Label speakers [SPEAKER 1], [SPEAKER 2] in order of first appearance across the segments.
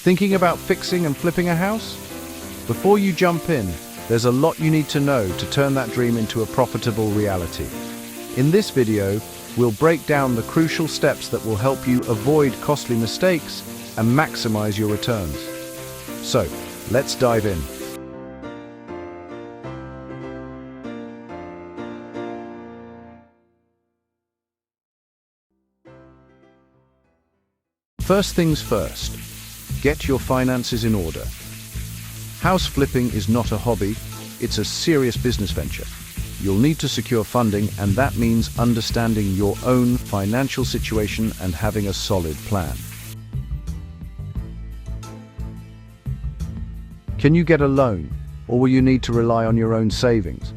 [SPEAKER 1] Thinking about fixing and flipping a house? Before you jump in, there's a lot you need to know to turn that dream into a profitable reality. In this video, we'll break down the crucial steps that will help you avoid costly mistakes and maximize your returns. So, let's dive in. First things first, get your finances in order. House flipping is not a hobby, it's a serious business venture. You'll need to secure funding, and that means understanding your own financial situation and having a solid plan. Can you get a loan, or will you need to rely on your own savings?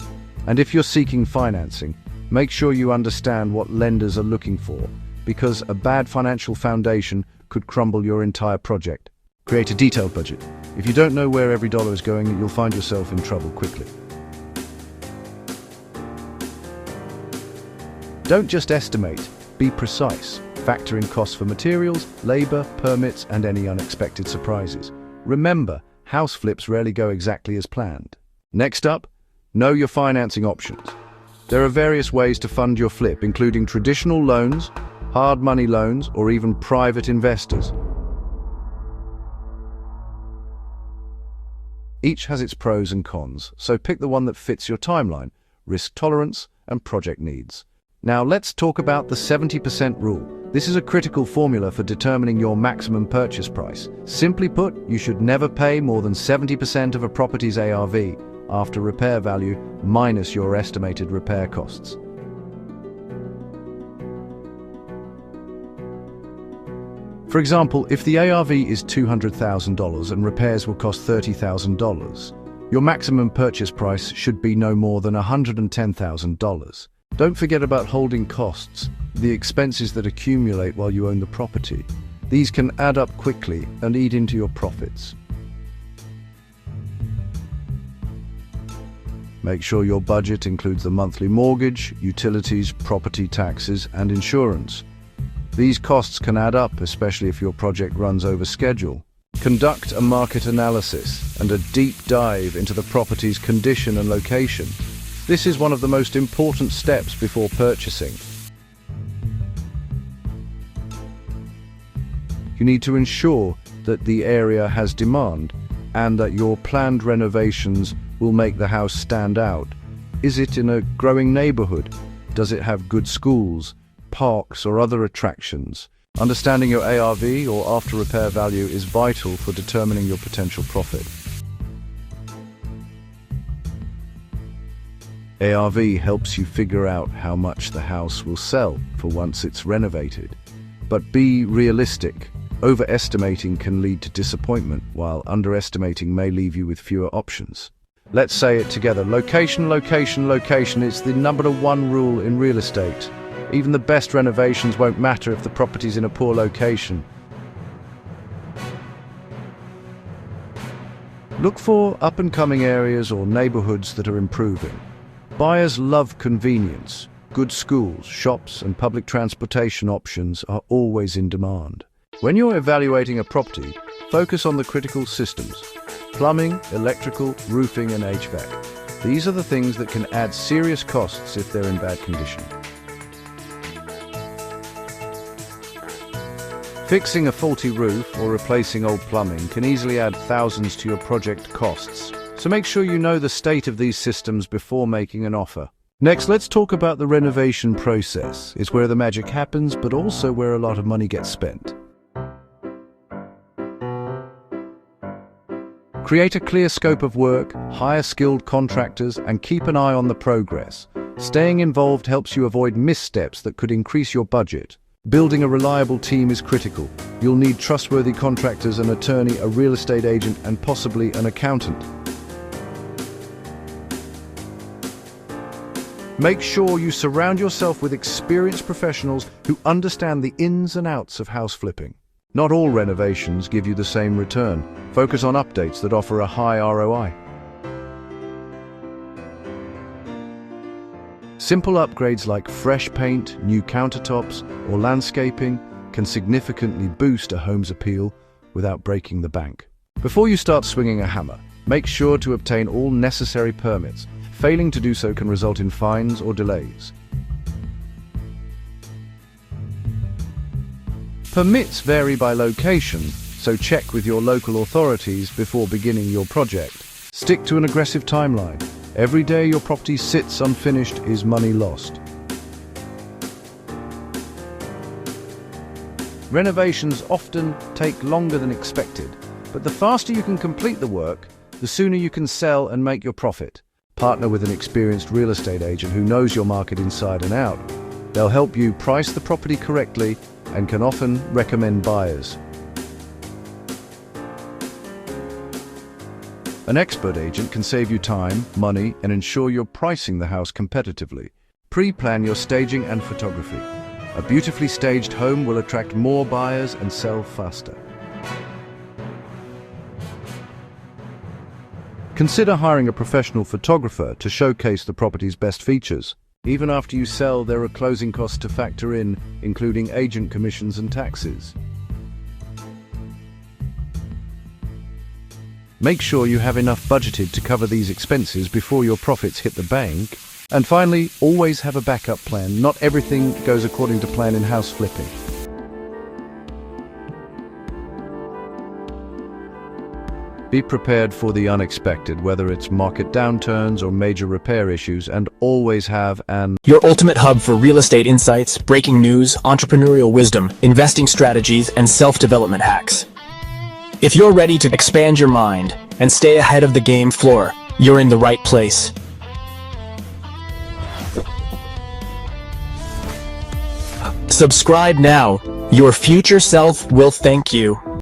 [SPEAKER 1] And if you're seeking financing, make sure you understand what lenders are looking for, because a bad financial foundation could crumble your entire project. Create a detailed budget. If you don't know where every dollar is going, you'll find yourself in trouble quickly. Don't just estimate, be precise. Factor in costs for materials, labor, permits, and any unexpected surprises. Remember, house flips rarely go exactly as planned. Next up, know your financing options. There are various ways to fund your flip, including traditional loans, hard money loans, or even private investors. Each has its pros and cons, so pick the one that fits your timeline, risk tolerance, and project needs. Now let's talk about the 70% rule. This is a critical formula for determining your maximum purchase price. Simply put, you should never pay more than 70% of a property's ARV after repair value minus your estimated repair costs. For example, if the ARV is $200,000 and repairs will cost $30,000, your maximum purchase price should be no more than $110,000. Don't forget about holding costs, the expenses that accumulate while you own the property. These can add up quickly and eat into your profits. Make sure your budget includes the monthly mortgage, utilities, property taxes, and insurance. These costs can add up, especially if your project runs over schedule. Conduct a market analysis and a deep dive into the property's condition and location. This is one of the most important steps before purchasing. You need to ensure that the area has demand and that your planned renovations will make the house stand out. Is it in a growing neighborhood? Does it have good schools, parks, or other attractions? Understanding your ARV or after repair value is vital for determining your potential profit. ARV helps you figure out how much the house will sell for once it's renovated. But be realistic. Overestimating can lead to disappointment, while underestimating may leave you with fewer options. Let's say it together. Location, location, location is the number one rule in real estate. Even the best renovations won't matter if the property's in a poor location. Look for up-and-coming areas or neighborhoods that are improving. Buyers love convenience. Good schools, shops, and public transportation options are always in demand. When you're evaluating a property, focus on the critical systems: plumbing, electrical, roofing, and HVAC. These are the things that can add serious costs if they're in bad condition. Fixing a faulty roof or replacing old plumbing can easily add thousands to your project costs. So make sure you know the state of these systems before making an offer. Next, let's talk about the renovation process. It's where the magic happens, but also where a lot of money gets spent. Create a clear scope of work, hire skilled contractors, and keep an eye on the progress. Staying involved helps you avoid missteps that could increase your budget. Building a reliable team is critical. You'll need trustworthy contractors, an attorney, a real estate agent, and possibly an accountant. Make sure you surround yourself with experienced professionals who understand the ins and outs of house flipping. Not all renovations give you the same return. Focus on updates that offer a high ROI. Simple upgrades like fresh paint, new countertops, or landscaping can significantly boost a home's appeal, without breaking the bank. Before you start swinging a hammer, make sure to obtain all necessary permits. Failing to do so can result in fines or delays. Permits vary by location, so check with your local authorities before beginning your project. Stick to an aggressive timeline. Every day your property sits unfinished is money lost. Renovations often take longer than expected, but the faster you can complete the work, the sooner you can sell and make your profit. Partner with an experienced real estate agent who knows your market inside and out. They'll help you price the property correctly and can often recommend buyers. An expert agent can save you time, money, and ensure you're pricing the house competitively. Pre-plan your staging and photography. A beautifully staged home will attract more buyers and sell faster. Consider hiring a professional photographer to showcase the property's best features. Even after you sell, there are closing costs to factor in, including agent commissions and taxes. Make sure you have enough budgeted to cover these expenses before your profits hit the bank. And finally, always have a backup plan. Not everything goes according to plan in house flipping. Be prepared for the unexpected, whether it's market downturns or major repair issues, and always have
[SPEAKER 2] your ultimate hub for real estate insights, breaking news, entrepreneurial wisdom, investing strategies, and self-development hacks. If you're ready to expand your mind and stay ahead of the game floor, you're in the right place. Subscribe now. Your future self will thank you.